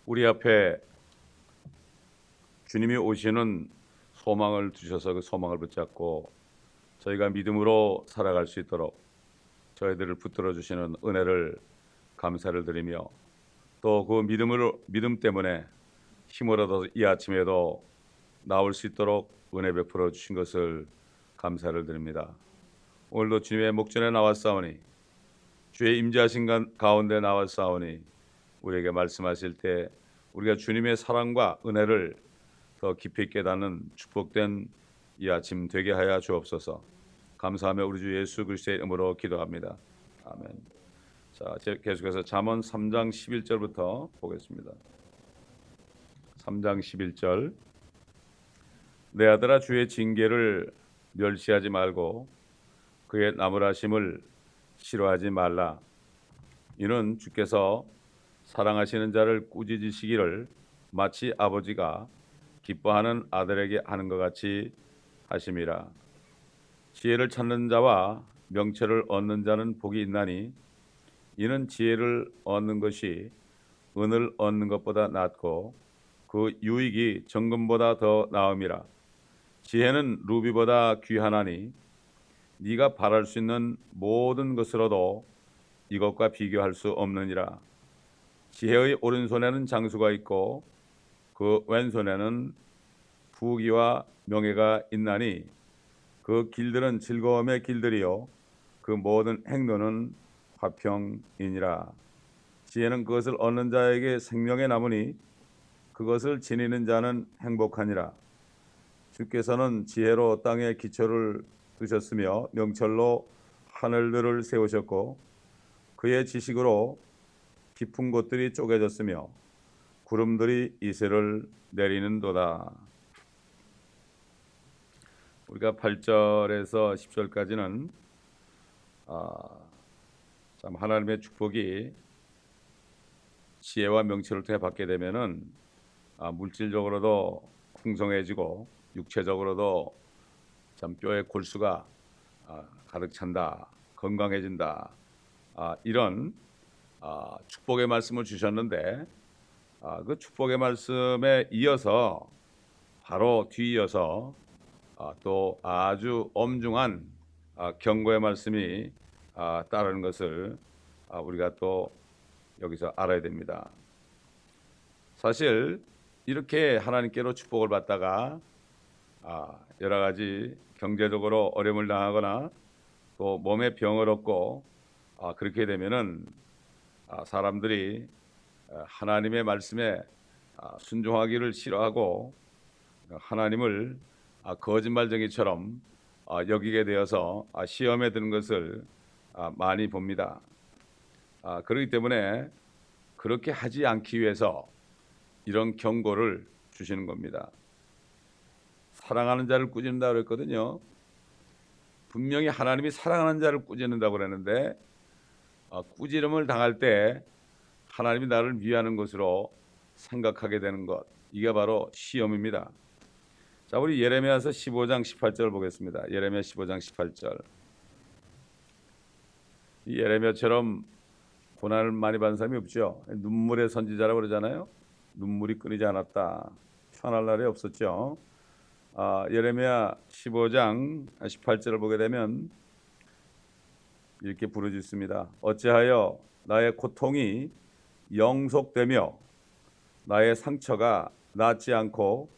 우리 앞에 주님이 오시는 소망을 주셔서 그 소망을 붙잡고 저희가 믿음으로 살아갈 수 있도록 저희들을 붙들어 주시는 은혜를 감사를 드리며, 또 그 믿음 때문에 힘을 얻어서 이 아침에도 나올 수 있도록 은혜 베풀어 주신 것을 감사를 드립니다. 오늘도 주님의 목전에 나왔사오니, 주의 임재하신 가운데 나왔사오니, 우리에게 말씀하실 때 우리가 주님의 사랑과 은혜를 더 깊이 깨닫는 축복된 이 아침 되게 하여 주옵소서. 감사하며 우리 주 예수 그리스도의 이름으로 기도합니다. 아멘. 자, 계속해서 잠언 3장 11절부터 보겠습니다. 3장 11절. 내 아들아, 주의 징계를 멸시하지 말고 그의 나무라심을 싫어하지 말라. 이는 주께서 사랑하시는 자를 꾸짖으시기를 마치 아버지가 기뻐하는 아들에게 하는 것 같이 하심이라. 지혜를 찾는 자와 명철을 얻는 자는 복이 있나니, 이는 지혜를 얻는 것이 은을 얻는 것보다 낫고 그 유익이 정금보다 더 나음이라. 지혜는 루비보다 귀하나니 네가 바랄 수 있는 모든 것으로도 이것과 비교할 수 없느니라. 지혜의 오른손에는 장수가 있고 그 왼손에는 부귀와 명예가 있나니, 그 길들은 즐거움의 길들이요 그 모든 행로는 화평이니라. 지혜는 그것을 얻는 자에게 생명의 나무니 그것을 지니는 자는 행복하니라. 주께서는 지혜로 땅에 기초를 두셨으며 명철로 하늘들을 세우셨고, 그의 지식으로 깊은 곳들이 쪼개졌으며 구름들이 이슬을 내리는도다. 우리가 8절에서 10절까지는 참 하나님의 축복이 지혜와 명철을 통해 받게 되면은 물질적으로도 풍성해지고 육체적으로도 참 뼈의 골수가 가득 찬다, 건강해진다, 이런 축복의 말씀을 주셨는데, 그 축복의 말씀에 이어서 바로 뒤이어서 또 아주 엄중한 경고의 말씀이 따르는 것을 우리가 또 여기서 알아야 됩니다. 사실 이렇게 하나님께로 축복을 받다가 여러 가지 경제적으로 어려움을 당하거나 또 몸에 병을 얻고 그렇게 되면은 사람들이 하나님의 말씀에 순종하기를 싫어하고 하나님을 거짓말쟁이처럼 여기게 되어서 시험에 드는 것을 많이 봅니다. 그렇기 때문에 그렇게 하지 않기 위해서 이런 경고를 주시는 겁니다. 사랑하는 자를 꾸짖는다 그랬거든요. 분명히 하나님이 사랑하는 자를 꾸짖는다고 그랬는데, 꾸지름을 당할 때 하나님이 나를 위하는 것으로 생각하게 되는 것, 이게 바로 시험입니다. 자, 우리 예레미야서 15장 18절 보겠습니다. 예레미야 15장 18절. 이 예레미야처럼 고난을 많이 받은 사람이 없죠. 눈물의 선지자라고 그러잖아요. 눈물이 끊이지 않았다. 편할 날이 없었죠. 예레미야 15장 18절을 보게 되면 이렇게 부르짖습니다. 어찌하여 나의 고통이 영속되며 나의 상처가 낫지 않고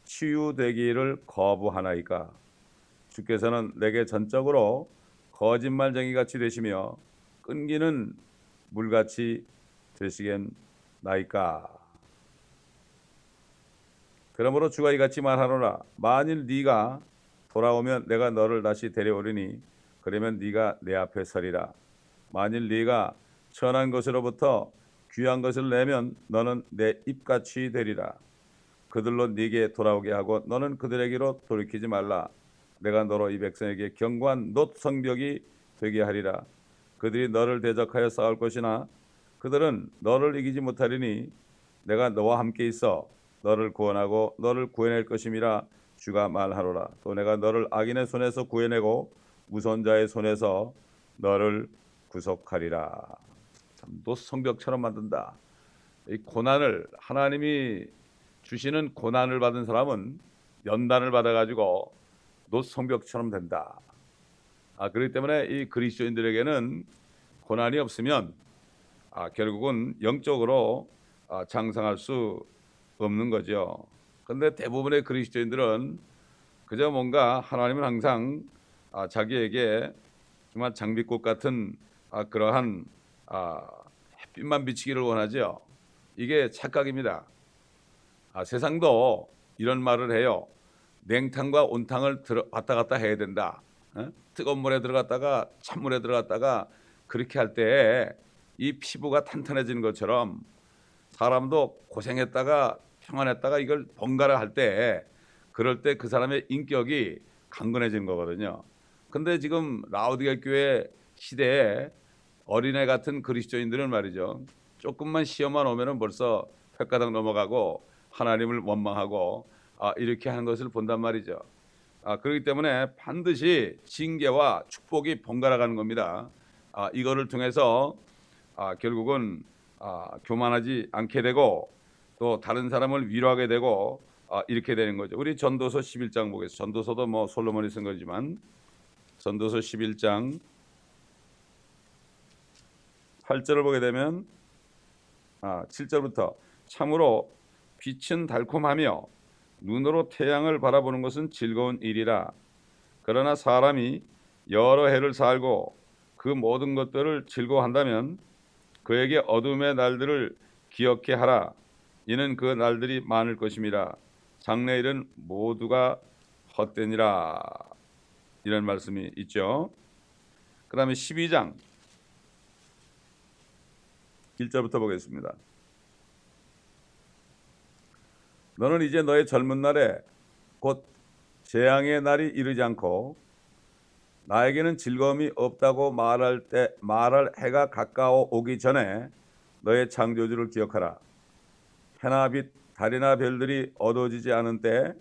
치유되기를 거부하나이까. 주께서는 내게 전적으로 거짓말쟁이같이 되시며 끊기는 물같이 되시겠나이까. 그러므로 주가 이같이 말하노라. 만일 네가 돌아오면 내가 너를 다시 데려오리니 그러면 네가 내 앞에 서리라. 만일 네가 천한 것으로부터 귀한 것을 내면 너는 내 입같이 되리라. 그들로 네게 돌아오게 하고 너는 그들에게로 돌이키지 말라. 내가 너로 이 백성에게 견고한 놋 성벽이 되게 하리라. 그들이 너를 대적하여 싸울 것이나 그들은 너를 이기지 못하리니 내가 너와 함께 있어 너를 구원하고 너를 구해낼 것임이라 주가 말하노라. 또 내가 너를 악인의 손에서 구해내고 무서운 자의 손에서 너를 구속하리라. 참 놋 성벽처럼 만든다. 이 고난을 하나님이 주시는 고난을 받은 사람은 연단을 받아가지고 노성벽처럼 된다. 그렇기 때문에 이 그리스도인들에게는 고난이 없으면 결국은 영적으로 장성할 수 없는 거죠. 그런데 대부분의 그리스도인들은 그저 뭔가 하나님은 항상 자기에게 정말 장미꽃 같은 그러한 햇빛만 비치기를 원하죠. 이게 착각입니다. 세상도 이런 말을 해요. 냉탕과 온탕을 왔다 갔다 해야 된다. 뜨거운 물에 들어갔다가 찬물에 들어갔다가 그렇게 할 때 이 피부가 탄탄해지는 것처럼 사람도 고생했다가 평안했다가 이걸 번갈아 할 때 그럴 때 그 사람의 인격이 강건해지는 거거든요. 근데 지금 라오디게 교회 시대에 어린애 같은 그리스도인들은 말이죠. 조금만 시험만 오면은 벌써 홧가닥 넘어가고 하나님을 원망하고 이렇게 하는 것을 본단 말이죠. 그렇기 때문에 반드시 징계와 축복이 번갈아 가는 겁니다. 이거를 통해서 결국은 교만하지 않게 되고 또 다른 사람을 위로하게 되고 이렇게 되는 거죠. 우리 전도서 11장 보겠습니다. 전도서도 뭐 솔로몬이 쓴 거지만 전도서 11장 8절을 보게 되면 7절부터 참으로 빛은 달콤하며 눈으로 태양을 바라보는 것은 즐거운 일이라. 그러나 사람이 여러 해를 살고 그 모든 것들을 즐거워한다면 그에게 어둠의 날들을 기억해 하라. 이는 그 날들이 많을 것임이라. 장래일은 모두가 헛되니라. 이런 말씀이 있죠. 그 다음에 12장 1절부터 보겠습니다. 너는 이제 너의 젊은 날에 곧 재앙의 날이 이르지 않고 나에게는 즐거움이 없다고 말할 해가 가까워 오기 전에 너의 창조주를 기억하라. 해나 빛, 달이나 별들이 어두워지지 않은 때,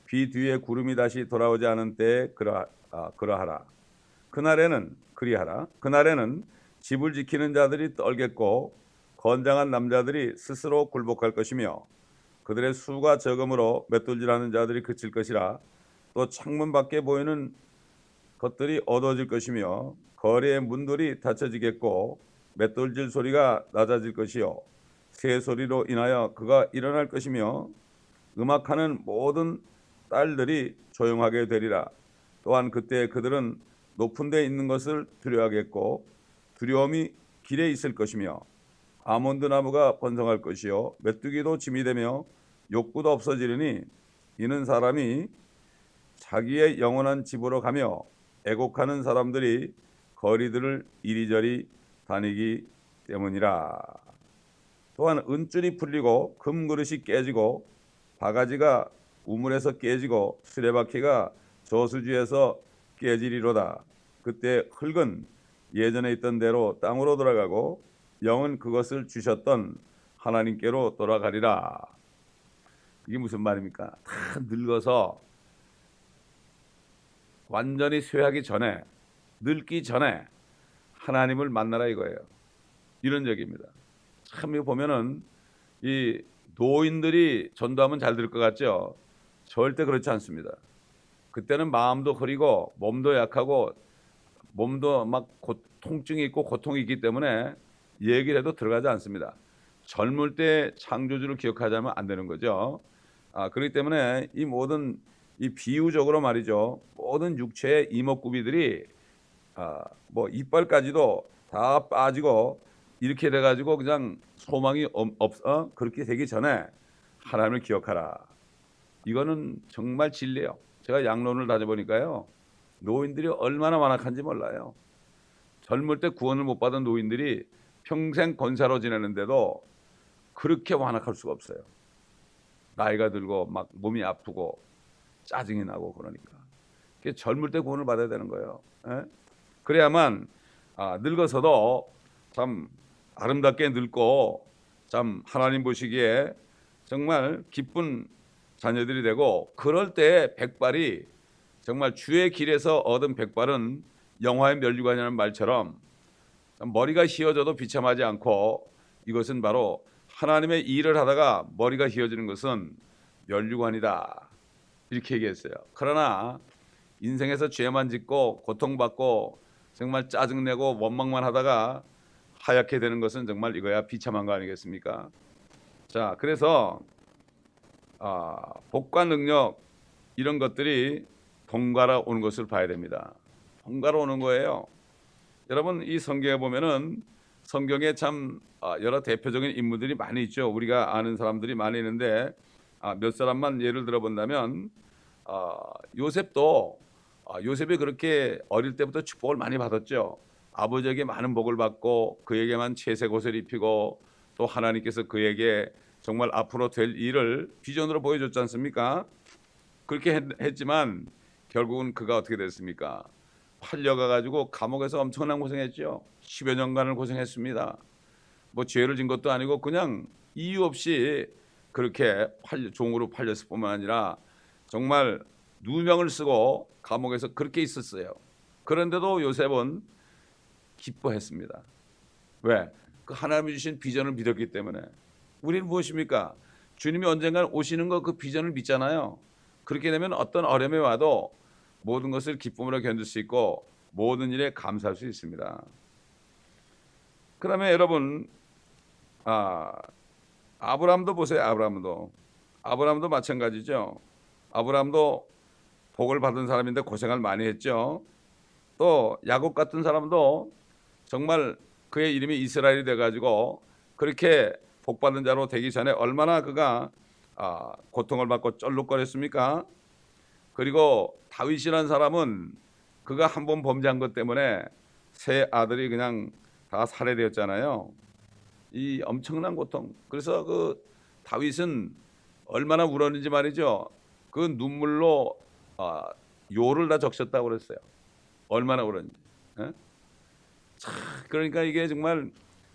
비 뒤에 구름이 다시 돌아오지 않은 때에 그러하라. 그날에는 집을 지키는 자들이 떨겠고 건장한 남자들이 스스로 굴복할 것이며 그들의 수가 적음으로 맷돌질하는 자들이 그칠 것이라. 또 창문 밖에 보이는 것들이 어두워질 것이며 거리의 문들이 닫혀지겠고 맷돌질 소리가 낮아질 것이요 새 소리로 인하여 그가 일어날 것이며 음악하는 모든 딸들이 조용하게 되리라. 또한 그때 그들은 높은 데 있는 것을 두려워하겠고 두려움이 길에 있을 것이며 아몬드 나무가 번성할 것이요 메뚜기도 짐이 되며 욕구도 없어지리니 이는 사람이 자기의 영원한 집으로 가며 애곡하는 사람들이 거리들을 이리저리 다니기 때문이라. 또한 은줄이 풀리고 금그릇이 깨지고 바가지가 우물에서 깨지고 수레바퀴가 저수지에서 깨지리로다. 그때 흙은 예전에 있던 대로 땅으로 돌아가고 영은 그것을 주셨던 하나님께로 돌아가리라. 이게 무슨 말입니까? 다 늙어서 완전히 쇠하기 전에, 늙기 전에 하나님을 만나라 이거예요. 이런 얘기입니다. 참 이거 보면은 이 노인들이 전도하면 잘 될 것 같죠? 절대 그렇지 않습니다. 그때는 마음도 흐리고 몸도 약하고 몸도 막 통증이 있고 고통이 있기 때문에 얘기를 해도 들어가지 않습니다. 젊을 때 창조주를 기억하자면 안 되는 거죠. 그렇기 때문에 이 모든 이 비유적으로 말이죠. 모든 육체의 이목구비들이 뭐 이빨까지도 다 빠지고 이렇게 돼가지고 그냥 소망이 없어 그렇게 되기 전에 하나님을 기억하라. 이거는 정말 진리예요. 제가 양론을 다져보니까요. 노인들이 얼마나 완악한지 몰라요. 젊을 때 구원을 못 받은 노인들이 평생 권사로 지내는데도 그렇게 완악할 수가 없어요. 나이가 들고 막 몸이 아프고 짜증이 나고 그러니까. 젊을 때 구원을 받아야 되는 거예요. 그래야만 늙어서도 참 아름답게 늙고 참 하나님 보시기에 정말 기쁜 자녀들이 되고 그럴 때 백발이 정말 주의 길에서 얻은 백발은 영화의 면류관이라는 말처럼 머리가 휘어져도 비참하지 않고 이것은 바로 하나님의 일을 하다가 머리가 휘어지는 것은 면류관이다 이렇게 얘기했어요. 그러나 인생에서 죄만 짓고 고통받고 정말 짜증내고 원망만 하다가 하얗게 되는 것은 정말 이거야 비참한 거 아니겠습니까? 자, 그래서 복과 능력 이런 것들이 번갈아 오는 것을 봐야 됩니다. 번갈아 오는 거예요. 여러분, 이 성경에 보면은 성경에 참 여러 대표적인 인물들이 많이 있죠. 우리가 아는 사람들이 많이 있는데 몇 사람만 예를 들어 본다면 요셉도 요셉이 그렇게 어릴 때부터 축복을 많이 받았죠. 아버지에게 많은 복을 받고 그에게만 채색 옷을 입히고 또 하나님께서 그에게 정말 앞으로 될 일을 비전으로 보여줬지 않습니까? 그렇게 했지만 결국은 그가 어떻게 됐습니까? 팔려가 가지고 감옥에서 엄청난 고생했죠. 10여 년간을 고생했습니다. 뭐 죄를 진 것도 아니고 그냥 이유 없이 그렇게 종으로 팔렸을 뿐만 아니라 정말 누명을 쓰고 감옥에서 그렇게 있었어요. 그런데도 요셉은 기뻐했습니다. 왜? 그 하나님이 주신 비전을 믿었기 때문에. 우리는 무엇입니까? 주님이 언젠가 오시는 거 그 비전을 믿잖아요. 그렇게 되면 어떤 어려움이 와도 모든 것을 기쁨으로 견딜 수 있고 모든 일에 감사할 수 있습니다. 그다음에 여러분 아브라함도 보세요. 아브라함도 마찬가지죠. 아브라함도 복을 받은 사람인데 고생을 많이 했죠. 또 야곱 같은 사람도 정말 그의 이름이 이스라엘이 돼가지고 그렇게 복받은 자로 되기 전에 얼마나 그가 고통을 받고 쩔룩거렸습니까? 그리고 다윗이라는 사람은 그가 한 번 범죄한 것 때문에 세 아들이 그냥 다 살해되었잖아요. 이 엄청난 고통. 그래서 그 다윗은 얼마나 울었는지 말이죠. 그 눈물로 요를 다 적셨다고 그랬어요. 얼마나 울었는지. 그러니까 이게 정말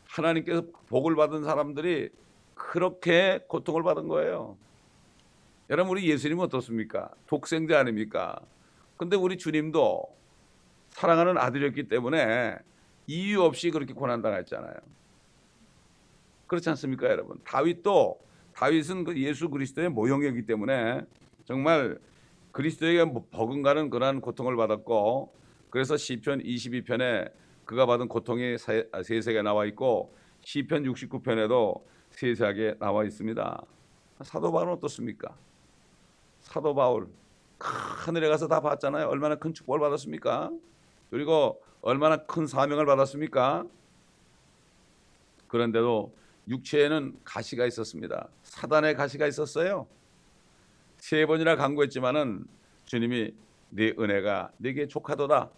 하나님께서 복을 받은 사람들이 그렇게 고통을 받은 거예요. 여러분, 우리 예수님은 어떻습니까? 독생자 아닙니까? 근데 우리 주님도 사랑하는 아들이었기 때문에 이유 없이 그렇게 고난당했잖아요. 그렇지 않습니까, 여러분? 다윗은 그 예수 그리스도의 모형이기 때문에 정말 그리스도에게 버금가는 그러한 고통을 받았고, 그래서 시편 22편에 그가 받은 고통이 세세하게 나와 있고 시편 69편에도 세세하게 나와 있습니다. 사도 바울은 어떻습니까? 사도 바울 하늘에 가서 다 봤잖아요. 얼마나 큰 축복을 받았습니까? 그리고 얼마나 큰 사명을 받았습니까? 그런데도 육체에는 가시가 있었습니다. 사단의 가시가 있었어요. 3번이나 간구했지만은 주님이 네 은혜가 네게 족하도다.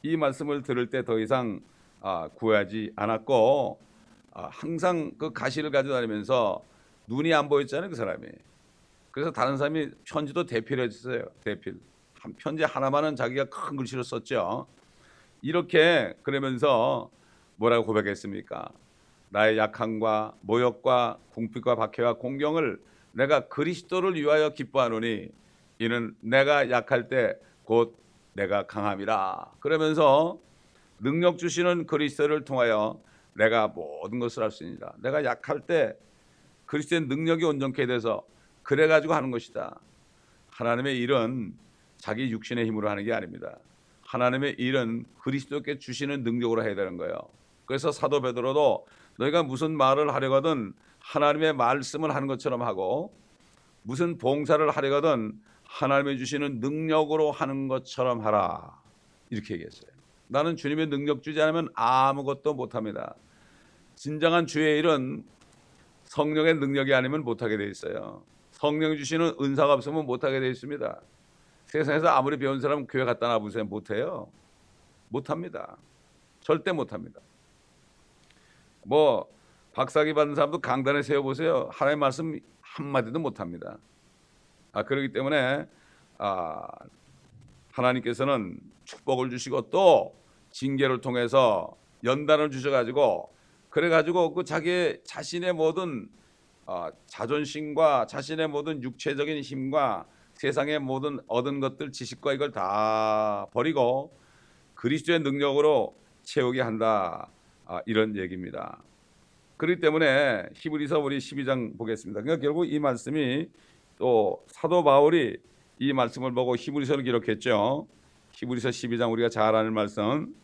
이 말씀을 들을 때 더 이상 구하지 않았고 항상 그 가시를 가져다니면서 눈이 안 보였잖아요, 그 사람이. 그래서 다른 사람이 편지도 대필 했어요. 대필. 편지 하나만은 자기가 큰 글씨로 썼죠. 이렇게 그러면서 뭐라고 고백했습니까? 나의 약함과 모욕과 궁핍과 박해와 공경을 내가 그리스도를 위하여 기뻐하노니 이는 내가 약할 때 곧 내가 강함이라. 그러면서 능력 주시는 그리스도를 통하여 내가 모든 것을 할 수 있느니라. 내가 약할 때 그리스도의 능력이 온전케 돼서 그래가지고 하는 것이다. 하나님의 일은 자기 육신의 힘으로 하는 게 아닙니다. 하나님의 일은 그리스도께 주시는 능력으로 해야 되는 거예요. 그래서 사도 베드로도 너희가 무슨 말을 하려거든 하나님의 말씀을 하는 것처럼 하고 무슨 봉사를 하려거든 하나님이 주시는 능력으로 하는 것처럼 하라. 이렇게 얘기했어요. 나는 주님의 능력 주지 않으면 아무것도 못합니다. 진정한 주의 일은 성령의 능력이 아니면 못하게 돼 있어요. 성령 주시는 은사가 없으면 못하게 돼 있습니다. 세상에서 아무리 배운 사람 교회 갖다 놔보세요. 못해요. 못합니다. 절대 못합니다. 뭐 박사학위 받은 사람도 강단에 세워보세요. 하나님의 말씀 한마디도 못합니다. 그렇기 때문에 하나님께서는 축복을 주시고 또 징계를 통해서 연단을 주셔가지고 그래가지고 그 자신의 모든 자존심과 자신의 모든 육체적인 힘과 세상의 모든 얻은 것들 지식과 이걸 다 버리고 그리스도의 능력으로 채우게 한다. 이런 얘기입니다. 그렇기 때문에 히브리서 우리 12장 보겠습니다. 그러니까 결국 이 말씀이 또 사도 바울이 이 말씀을 보고 히브리서를 기록했죠. 히브리서 12장 우리가 잘 아는 말씀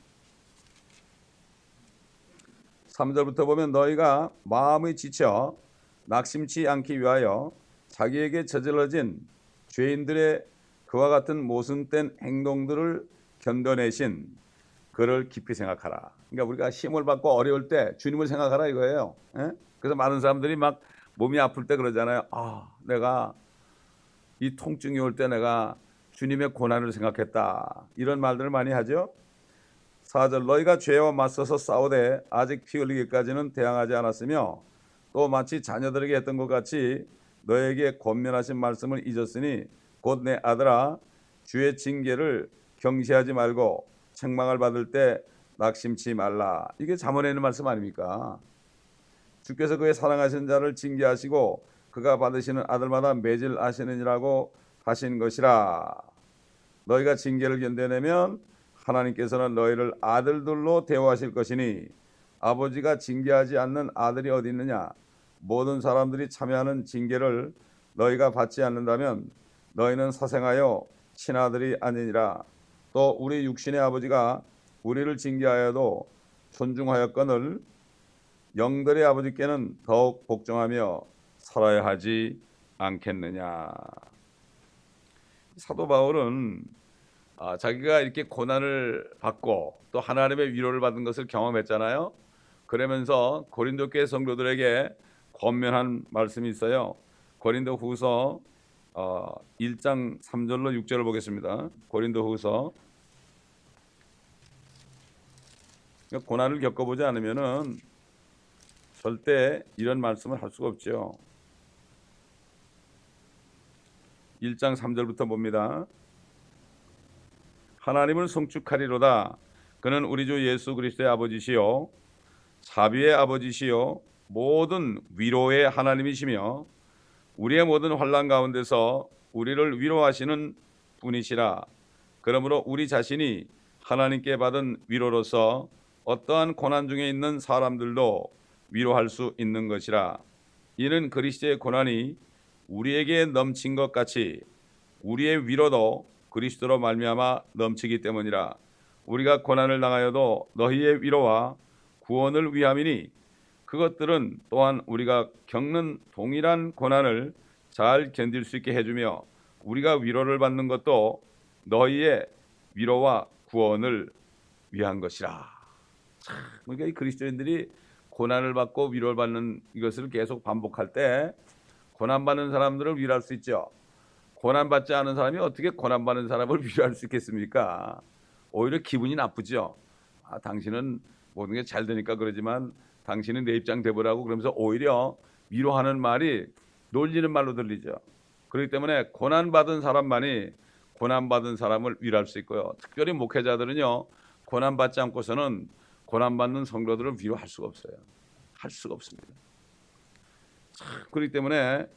3절부터 보면 너희가 마음이 지쳐 낙심치 않기 위하여 자기에게 저질러진 죄인들의 그와 같은 모순된 행동들을 견뎌내신 그를 깊이 생각하라. 그러니까 우리가 시험을 받고 어려울 때 주님을 생각하라 이거예요. 예? 그래서 많은 사람들이 막 몸이 아플 때 그러잖아요. 내가 이 통증이 올 때 내가 주님의 고난을 생각했다. 이런 말들을 많이 하죠. 4절 너희가 죄와 맞서서 싸우되 아직 피 흘리기까지는 대항하지 않았으며 또 마치 자녀들에게 했던 것 같이 너에게 권면하신 말씀을 잊었으니 곧 내 아들아 주의 징계를 경시하지 말고 책망을 받을 때 낙심치 말라. 이게 잠언에 있는 말씀 아닙니까? 주께서 그의 사랑하시는 자를 징계하시고 그가 받으시는 아들마다 매질하시느니라고 하신 것이라. 너희가 징계를 견뎌내면 하나님께서는 너희를 아들들로 대우하실 것이니 아버지가 징계하지 않는 아들이 어디 있느냐. 모든 사람들이 참여하는 징계를 너희가 받지 않는다면 너희는 사생하여 친아들이 아니니라. 또 우리 육신의 아버지가 우리를 징계하여도 존중하였거늘 영들의 아버지께는 더욱 복종하며 살아야 하지 않겠느냐. 사도 바울은 자기가 이렇게 고난을 받고 또 하나님의 위로를 받은 것을 경험했잖아요. 그러면서 고린도 교회 성도들에게 권면한 말씀이 있어요. 고린도 후서 1장 3절로 6절을 보겠습니다. 고린도 후서. 고난을 겪어보지 않으면은 절대 이런 말씀을 할 수가 없죠. 1장 3절부터 봅니다. 하나님을 송축하리로다. 그는 우리 주 예수 그리스도의 아버지시요 자비의 아버지시요 모든 위로의 하나님이시며 우리의 모든 환난 가운데서 우리를 위로하시는 분이시라. 그러므로 우리 자신이 하나님께 받은 위로로서 어떠한 고난 중에 있는 사람들도 위로할 수 있는 것이라. 이는 그리스도의 고난이 우리에게 넘친 것 같이 우리의 위로도 그리스도로 말미암아 넘치기 때문이라. 우리가 고난을 당하여도 너희의 위로와 구원을 위함이니 그것들은 또한 우리가 겪는 동일한 고난을 잘 견딜 수 있게 해주며 우리가 위로를 받는 것도 너희의 위로와 구원을 위한 것이라. 그러니까 이 그리스도인들이 고난을 받고 위로를 받는 이것을 계속 반복할 때 고난받는 사람들을 위로할 수 있죠. 고난받지 않은 사람이 어떻게 고난받는 사람을 위로할 수 있겠습니까? 오히려 기분이 나쁘죠. 당신은 모든 게 잘 되니까 그러지만 당신은 내 입장 대보라고 그러면서 오히려 위로하는 말이 놀리는 말로 들리죠. 그렇기 때문에 고난받은 사람만이 고난받은 사람을 위로할 수 있고요. 특별히 목회자들은요. 고난받지 않고서는 고난받는 성도들을 위로할 수가 없어요. 할 수가 없습니다. 그렇기 때문에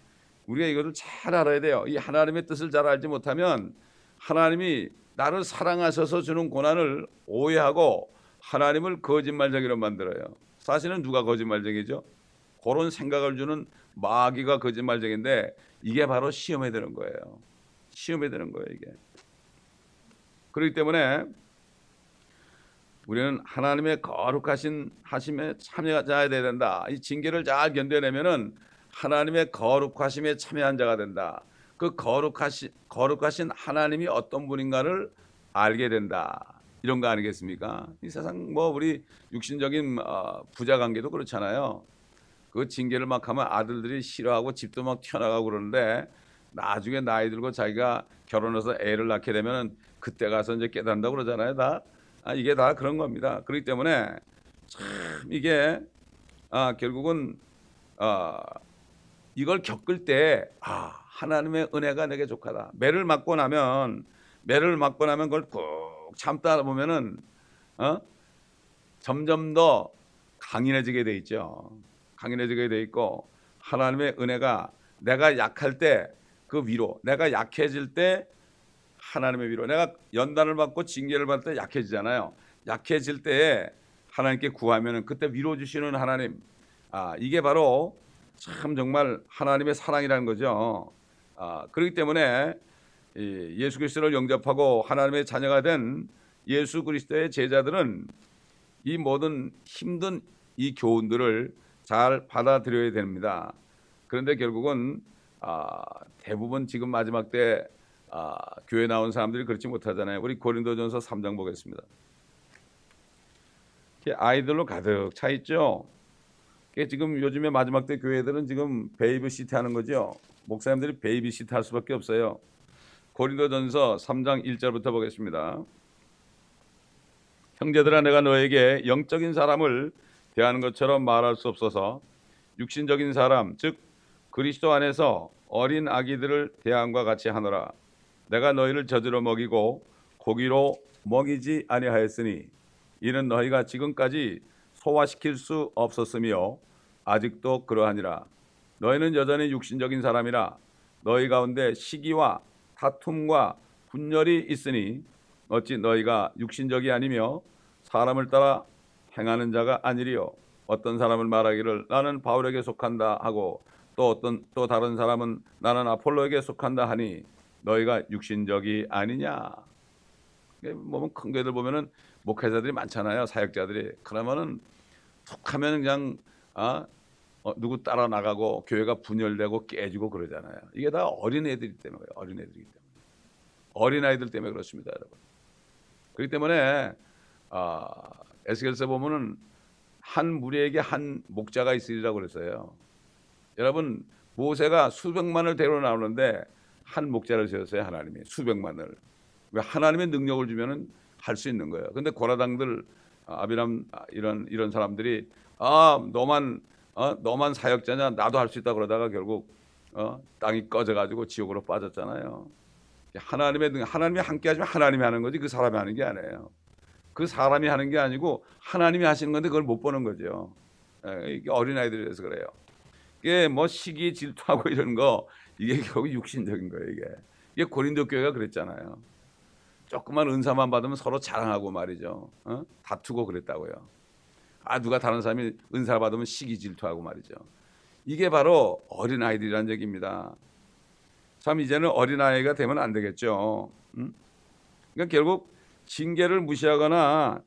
우리가 이것을 잘 알아야 돼요. 이 하나님의 뜻을 잘 알지 못하면 하나님이 나를 사랑하셔서 주는 고난을 오해하고 하나님을 거짓말쟁이로 만들어요. 사실은 누가 거짓말쟁이죠? 그런 생각을 주는 마귀가 거짓말쟁인데 이게 바로 시험에 드는 거예요. 시험에 드는 거예요, 이게. 그렇기 때문에 우리는 하나님의 거룩하신 하심에 참여자야 된다. 이 징계를 잘 견뎌내면은 하나님의 거룩하심에 참여한 자가 된다. 그 거룩하신 하나님이 어떤 분인가를 알게 된다. 이런 거 아니겠습니까? 이 세상 우리 육신적인 부자 관계도 그렇잖아요. 그 징계를 막 하면 아들들이 싫어하고 집도 막 튀어나가고 그러는데 나중에 나이 들고 자기가 결혼해서 애를 낳게 되면 그때 가서 이제 깨닫는다고 그러잖아요. 이게 다 그런 겁니다. 그렇기 때문에 참 이게 결국은 이걸 겪을 때 하나님의 은혜가 내게 족하다. 매를 맞고 나면 그걸 꾹 참다 보면은 점점 더 강인해지게 돼 있죠. 강인해지게 돼 있고 하나님의 은혜가 내가 약할 때 그 위로, 내가 약해질 때 하나님의 위로. 내가 연단을 받고 징계를 받을 때 약해지잖아요. 약해질 때에 하나님께 구하면은 그때 위로 주시는 하나님, 이게 바로 참 정말 하나님의 사랑이라는 거죠. 그렇기 때문에 예수 그리스도를 영접하고 하나님의 자녀가 된 예수 그리스도의 제자들은 이 모든 힘든 이 교훈들을 잘 받아들여야 됩니다. 그런데 결국은 대부분 지금 마지막 때 교회 나온 사람들이 그렇지 못하잖아요. 우리 고린도전서 3장 보겠습니다. 아이들로 가득 차 있죠. 지금 요즘에 마지막 때 교회들은 지금 베이비시트 하는 거죠. 목사님들이 베이비시트 할 수밖에 없어요. 고린도전서 3장 1절부터 보겠습니다. 형제들아, 내가 너에게 영적인 사람을 대하는 것처럼 말할 수 없어서 육신적인 사람, 즉 그리스도 안에서 어린 아기들을 대함과 같이 하노라. 내가 너희를 젖으로 먹이고 고기로 먹이지 아니하였으니 이는 너희가 지금까지 소화시킬 수 없었으며 아직도 그러하니라. 너희는 여전히 육신적인 사람이라 너희 가운데 시기와 다툼과 분열이 있으니 어찌 너희가 육신적이 아니며 사람을 따라 행하는 자가 아니리요. 어떤 사람은 말하기를 나는 바울에게 속한다 하고 또 다른 사람은 나는 아폴로에게 속한다 하니 너희가 육신적이 아니냐. 보면 큰 교회들 보면은 목회자들이 많잖아요. 사역자들이. 그러면은 툭 하면 그냥 누구 따라 나가고 교회가 분열되고 깨지고 그러잖아요. 이게 다 어린애들이 때문에 그래요. 어린애들이기 때문에. 어린아이들 때문에 그렇습니다, 여러분. 그렇기 때문에 에스겔서에 보면은 한 무리에게 한 목자가 있으리라고 그랬어요. 여러분, 모세가 수백만을 데리고 나오는데 한 목자를 세웠어요. 하나님이 수백만을. 왜? 하나님의 능력을 주면은 할 수 있는 거예요. 근데 고라당들, 아비람 이런 사람들이 너만 사역자냐, 나도 할 수 있다 그러다가 결국 땅이 꺼져가지고 지옥으로 빠졌잖아요. 하나님이 함께 하시면 하나님이 하는 거지 그 사람이 하는 게 아니에요. 그 사람이 하는 게 아니고 하나님이 하시는 건데 그걸 못 보는 거죠. 이게 어린아이들이라서 그래요. 이게 뭐 시기 질투하고 이런 거, 이게 결국 육신적인 거예요. 이게 고린도 교회가 그랬잖아요. 조그만 은사만 받으면 서로 자랑하고 말이죠. 다투고 그랬다고요. 누가 다른 사람이 은사를 받으면 시기 질투하고 말이죠. 이게 바로 어린아이들이라는 얘기입니다. 참 이제는 어린아이가 되면 안 되겠죠. 그러니까 결국 징계를 무시하거나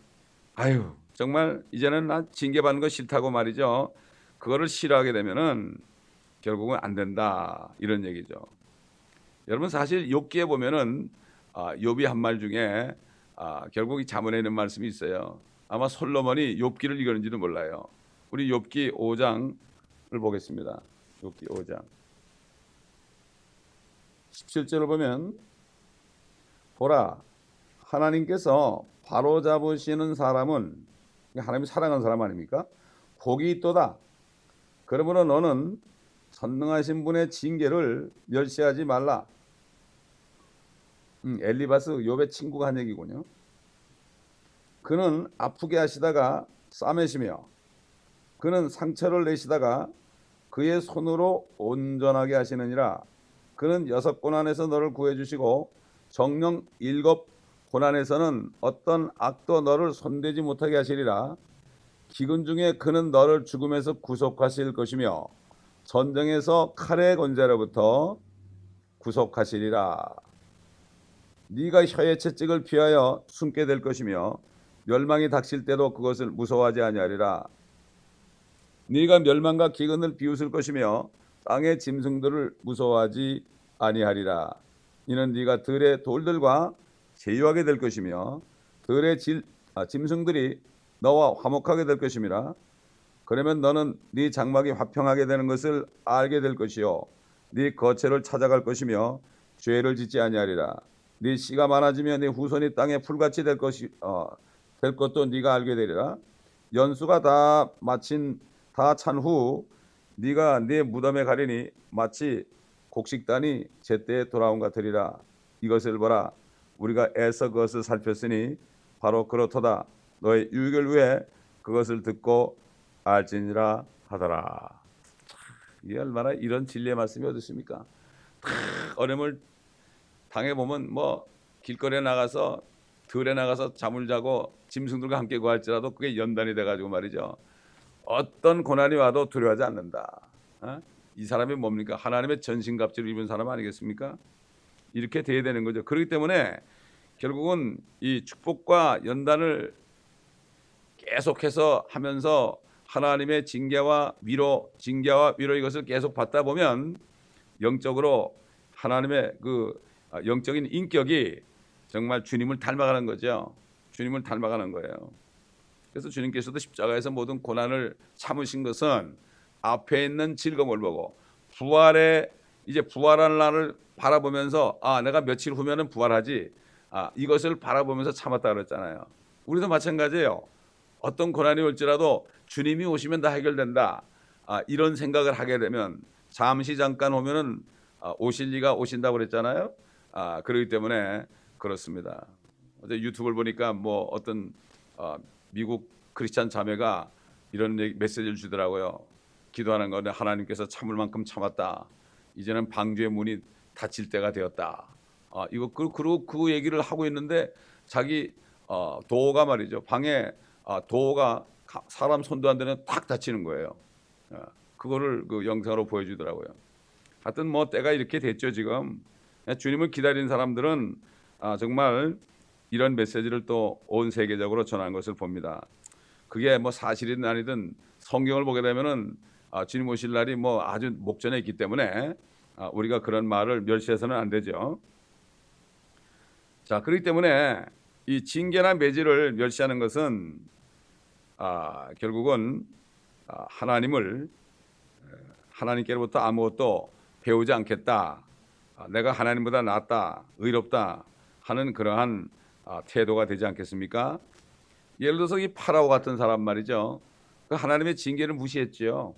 정말 이제는 나 징계받는 거 싫다고 말이죠. 그거를 싫어하게 되면은 결국은 안 된다, 이런 얘기죠. 여러분, 사실 욥기에 보면은 욥이 한 말 중에 결국 이 자문에 있는 말씀이 있어요. 아마 솔로몬이 욥기를 읽었는지도 몰라요. 우리 욥기 5장을 보겠습니다. 욥기 5장 17절을 보면 보라, 하나님께서 바로잡으시는 사람은 하나님이 사랑하는 사람 아닙니까? 복이 있도다. 그러므로 너는 선능하신 분의 징계를 멸시하지 말라. 엘리바스, 욥의 친구가 한 얘기군요. 그는 아프게 하시다가 싸매시며 그는 상처를 내시다가 그의 손으로 온전하게 하시느니라. 그는 6 고난에서 너를 구해주시고 정령 7 고난에서는 어떤 악도 너를 손대지 못하게 하시리라. 기근 중에 그는 너를 죽음에서 구속하실 것이며 전쟁에서 칼의 권세로부터 구속하시리라. 네가 혀의 채찍을 피하여 숨게 될 것이며 멸망이 닥칠 때도 그것을 무서워하지 아니하리라. 네가 멸망과 기근을 비웃을 것이며 땅의 짐승들을 무서워하지 아니하리라. 이는 네가 들의 돌들과 제유하게 될 것이며 들의 짐승들이 너와 화목하게 될 것임이라. 그러면 너는 네 장막이 화평하게 되는 것을 알게 될 것이요 네 거처를 찾아갈 것이며 죄를 짓지 아니하리라. 네 씨가 많아지며 네 후손이 땅에 풀같이 될 것도 네가 알게 되리라. 연수가 다 찬 후 네가 네 무덤에 가리니 마치 곡식단이 제때에 돌아온 것 같으리라. 이것을 보라, 우리가 애써 그것을 살폈으니 바로 그렇도다. 너의 유익을 위해 그것을 듣고 알지니라 하더라. 이게 얼마나 이런 진리의 말씀이 어디 있습니까? 어려움을 당해보면 길거리에 나가서 들에 나가서 잠을 자고 짐승들과 함께 구할지라도 그게 연단이 돼가지고 말이죠. 어떤 고난이 와도 두려워하지 않는다. 어? 이 사람이 뭡니까? 하나님의 전신갑주를 입은 사람 아니겠습니까? 이렇게 돼야 되는 거죠. 그렇기 때문에 결국은 이 축복과 연단을 계속해서 하면서 하나님의 징계와 위로 이것을 계속 받다 보면 영적으로 하나님의 그 영적인 인격이 정말 주님을 닮아가는 거죠. 주님을 닮아가는 거예요. 그래서 주님께서도 십자가에서 모든 고난을 참으신 것은 앞에 있는 즐거움을 보고 부활하는 날을 바라보면서 내가 며칠 후면은 부활하지. 이것을 바라보면서 참았다 그랬잖아요. 우리도 마찬가지예요. 어떤 고난이 올지라도 주님이 오시면 다 해결된다. 이런 생각을 하게 되면 잠시 잠깐 오면은 오실 리가 오신다고 그랬잖아요. 그렇기 때문에 그렇습니다. 어제 유튜브를 보니까 뭐 어떤 미국 크리스찬 자매가 이런 메시지를 주더라고요. 기도하는 가운데 하나님께서 참을 만큼 참았다. 이제는 방주의 문이 닫힐 때가 되었다. 이거 그리고 그 얘기를 하고 있는데 자기 도어가 말이죠. 방에 도어가 사람 손도 안 되는 탁 닫히는 거예요. 그거를 그 영상으로 보여주더라고요. 하여튼 뭐 때가 이렇게 됐죠 지금. 주님을 기다리는 사람들은 정말 이런 메시지를 또 온 세계적으로 전하는 것을 봅니다. 그게 뭐 사실이든 아니든 성경을 보게 되면은 주님 오실 날이 뭐 아주 목전에 있기 때문에 우리가 그런 말을 멸시해서는 안 되죠. 자, 그렇기 때문에 이 징계나 매질을 멸시하는 것은 결국은 하나님께로부터 아무것도 배우지 않겠다. 내가 하나님보다 낫다, 의롭다 하는 그러한 태도가 되지 않겠습니까? 예를 들어서 이 파라오 같은 사람 말이죠. 그 하나님의 징계를 무시했죠.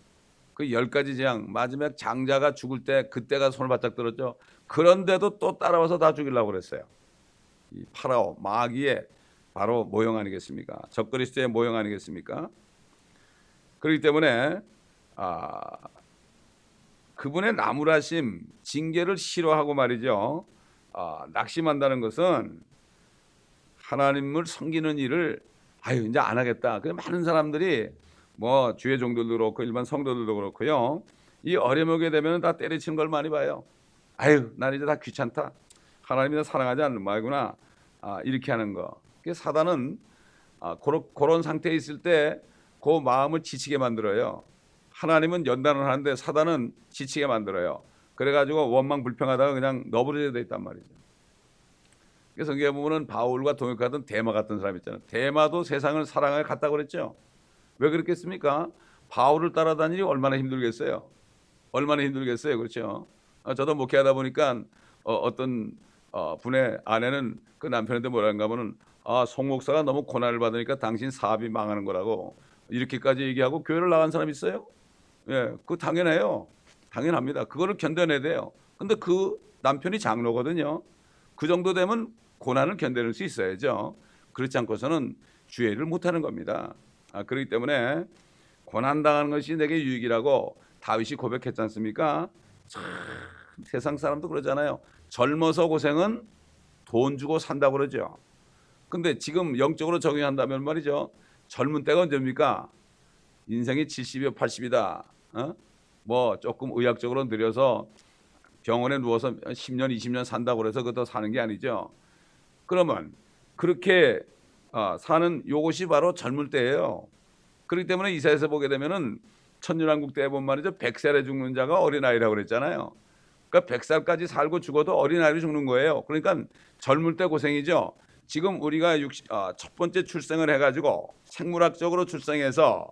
그 10가지 재앙 마지막 장자가 죽을 때 그때가 손을 바짝 들었죠. 그런데도 또 따라와서 다 죽이려고 그랬어요. 이 파라오 마귀의 바로 모형 아니겠습니까? 적그리스도의 모형 아니겠습니까? 그렇기 때문에 그분의 나무라심 징계를 싫어하고 말이죠. 낙심한다는 것은 하나님을 섬기는 일을 이제 안 하겠다. 그 많은 사람들이 뭐 주의 종들도 그렇고 일반 성도들도 그렇고요. 이 어려먹게 되면 다 때려치는 걸 많이 봐요. 난 이제 다 귀찮다. 하나님이 나 사랑하지 않는 말구나. 이렇게 하는 거. 사단은 그런 상태에 있을 때 그 마음을 지치게 만들어요. 하나님은 연단을 하는데 사단은 지치게 만들어요. 그래가지고 원망 불평하다가 그냥 너부러져 돼 있단 말이죠. 그래서 성경에 보면은 바울과 동역하던 데마 같은 사람 있잖아요. 데마도 세상을 사랑하여 갔다고 그랬죠. 왜 그랬겠습니까? 바울을 따라다니니 얼마나 힘들겠어요. 얼마나 힘들겠어요. 그렇죠. 저도 목회하다 보니까 어떤 분의 아내는 그 남편한테 뭐라는가 하면은 송 목사가 너무 고난을 받으니까 당신 사업이 망하는 거라고 이렇게까지 얘기하고 교회를 나간 사람 있어요? 예, 그거 당연해요. 당연합니다. 그거를 견뎌내야 돼요. 근데 그 남편이 장로거든요. 그 정도 되면 고난을 견뎌낼 수 있어야죠. 그렇지 않고서는 주의 일을 못하는 겁니다. 그렇기 때문에 고난당하는 것이 내게 유익이라고 다윗이 고백했지 않습니까? 참, 세상 사람도 그러잖아요. 젊어서 고생은 돈 주고 산다고 그러죠. 근데 지금 영적으로 적용한다면 말이죠. 젊은 때가 언제입니까? 인생이 70이요 80이다. 뭐 조금 의학적으로 느려서 병원에 누워서 10년 20년 산다고 그래서 그것도 사는 게 아니죠. 그러면 그렇게 사는 요것이 바로 젊을 때예요. 그렇기 때문에 이사야서 보게 되면은 천년왕국 때 보면 말이죠. 100살에 죽는 자가 어린아이라고 그랬잖아요. 그러니까 100살까지 살고 죽어도 어린아이로 죽는 거예요. 그러니까 젊을 때 고생이죠. 지금 우리가 첫 번째 출생을 해가지고 생물학적으로 출생해서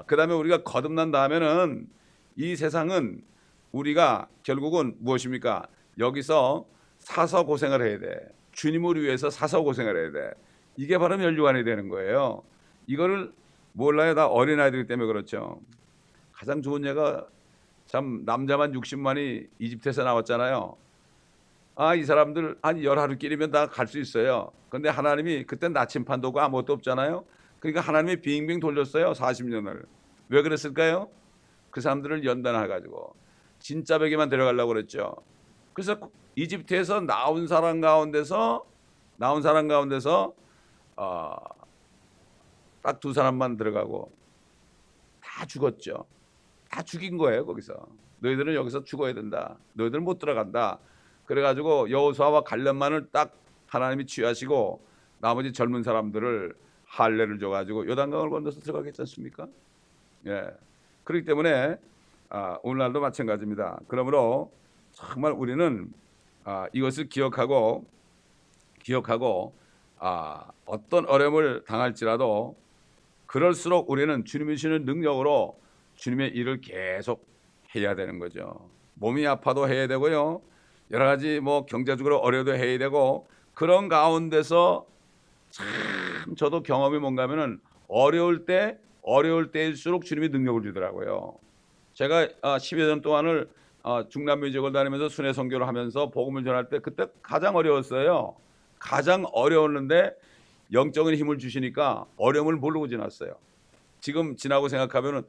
그 다음에 우리가 거듭난 다음에는 이 세상은 우리가 결국은 무엇입니까? 여기서 사서 고생을 해야 돼. 주님을 위해서 사서 고생을 해야 돼. 이게 바로 멸류관이 되는 거예요. 이거를 몰라요. 다 어린아이들 때문에 그렇죠. 가장 좋은 예가 참 남자만 60만이 이집트에서 나왔잖아요. 이 사람들 한 열하루끼리면 다 갈 수 있어요. 그런데 하나님이 그때 나침판도 없고 아무것도 없잖아요. 그러니까 하나님이 빙빙 돌렸어요. 40년을. 왜 그랬을까요? 그 사람들을 연단해가지고 진짜 베개만 데려가려고 그랬죠. 그래서 이집트에서 나온 사람 가운데서 딱 두 사람만 들어가고 다 죽었죠. 다 죽인 거예요. 거기서 너희들은 여기서 죽어야 된다. 너희들은 못 들어간다. 그래가지고 여호수아와 갈렙만을 딱 하나님이 취하시고 나머지 젊은 사람들을 할례를 줘가지고 요단강을 건너서 들어가겠지 않습니까? 예. 그렇기 때문에 오늘날도 마찬가지입니다. 그러므로 정말 우리는 이것을 기억하고 어떤 어려움을 당할지라도 그럴수록 우리는 주님이 주시는 능력으로 주님의 일을 계속 해야 되는 거죠. 몸이 아파도 해야 되고요. 여러 가지 뭐 경제적으로 어려워도 해야 되고 그런 가운데서 참 저도 경험이 뭔가 하면은 어려울 때일수록 주님이 능력을 주더라고요. 제가 10여 년 동안을 중남미 지역을 다니면서 순회 선교를 하면서 복음을 전할 때 그때 가장 어려웠어요. 가장 어려웠는데 영적인 힘을 주시니까 어려움을 모르고 지났어요. 지금 지나고 생각하면은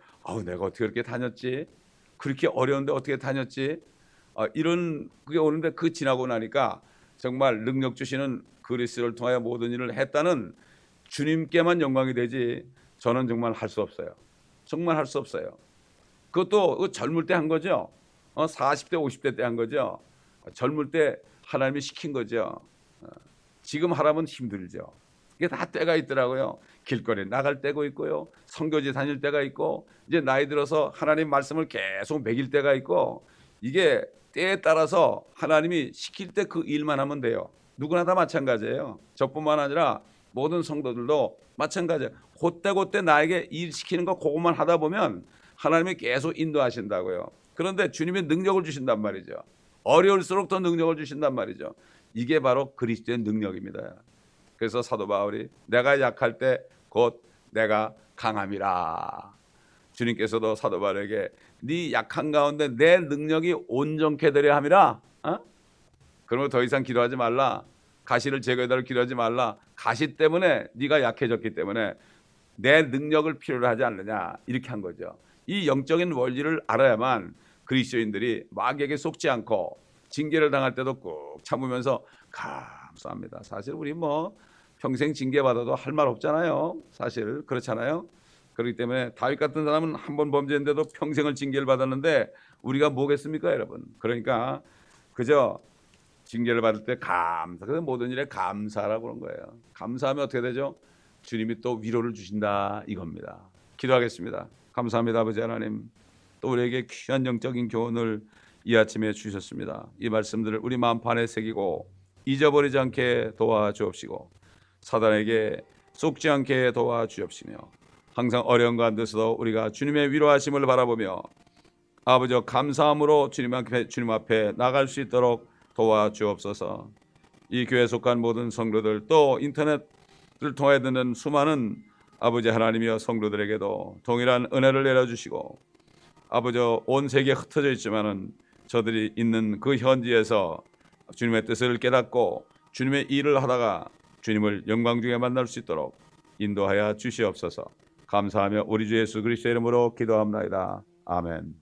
내가 어떻게 그렇게 다녔지? 그렇게 어려운데 어떻게 다녔지? 이런 그게 오는데 그 지나고 나니까 정말 능력 주시는 그리스도를 통하여 모든 일을 했다는 주님께만 영광이 되지 저는 정말 할 수 없어요. 정말 할 수 없어요. 그것도 젊을 때 한 거죠. 40대 50대 때 한 거죠. 젊을 때 하나님이 시킨 거죠. 지금 하라면 힘들죠. 이게 다 때가 있더라고요. 길거리에 나갈 때가 있고요. 선교지 다닐 때가 있고 이제 나이 들어서 하나님 말씀을 계속 먹일 때가 있고 이게 때에 따라서 하나님이 시킬 때 그 일만 하면 돼요. 누구나 다 마찬가지예요. 저뿐만 아니라 모든 성도들도 마찬가지예요. 그때 나에게 일 시키는 거 그것만 하다 보면 하나님이 계속 인도하신다고요. 그런데 주님이 능력을 주신단 말이죠. 어려울수록 더 능력을 주신단 말이죠. 이게 바로 그리스도의 능력입니다. 그래서 사도 바울이 내가 약할 때 곧 내가 강함이라. 주님께서도 사도 바울에게 네 약한 가운데 내 능력이 온전케 되려 함이라. 그러면 더 이상 기도하지 말라. 가시를 제거해달라고 기도하지 말라. 가시 때문에 네가 약해졌기 때문에 내 능력을 필요로 하지 않느냐. 이렇게 한 거죠. 이 영적인 원리를 알아야만 그리스도인들이 마귀에게 속지 않고 징계를 당할 때도 꾹 참으면서 감사합니다. 사실 우리 평생 징계받아도 할 말 없잖아요. 사실 그렇잖아요. 그렇기 때문에 다윗 같은 사람은 한 번 범죄했는데도 평생을 징계를 받았는데 우리가 뭐겠습니까, 여러분? 그러니까 그저 징계를 받을 때 그래서 모든 일에 감사라고 그런 거예요. 감사하면 어떻게 되죠? 주님이 또 위로를 주신다 이겁니다. 기도하겠습니다. 감사합니다, 아버지 하나님. 또 우리에게 귀한 영적인 교훈을 이 아침에 주셨습니다. 이 말씀들을 우리 마음판에 새기고 잊어버리지 않게 도와주옵시고 사단에게 속지 않게 도와주옵시며 항상 어려운 가운데서도 우리가 주님의 위로하심을 바라보며 아버지 감사함으로 주님 앞에 나갈 수 있도록 도와주옵소서. 이 교회에 속한 모든 성도들 또 인터넷을 통해 듣는 수많은 아버지 하나님이여 성도들에게도 동일한 은혜를 내려주시고 아버지 온 세계에 흩어져 있지만은 저들이 있는 그 현지에서 주님의 뜻을 깨닫고 주님의 일을 하다가 주님을 영광 중에 만날 수 있도록 인도하여 주시옵소서. 감사하며 우리 주 예수 그리스도의 이름으로 기도합니다. 아멘.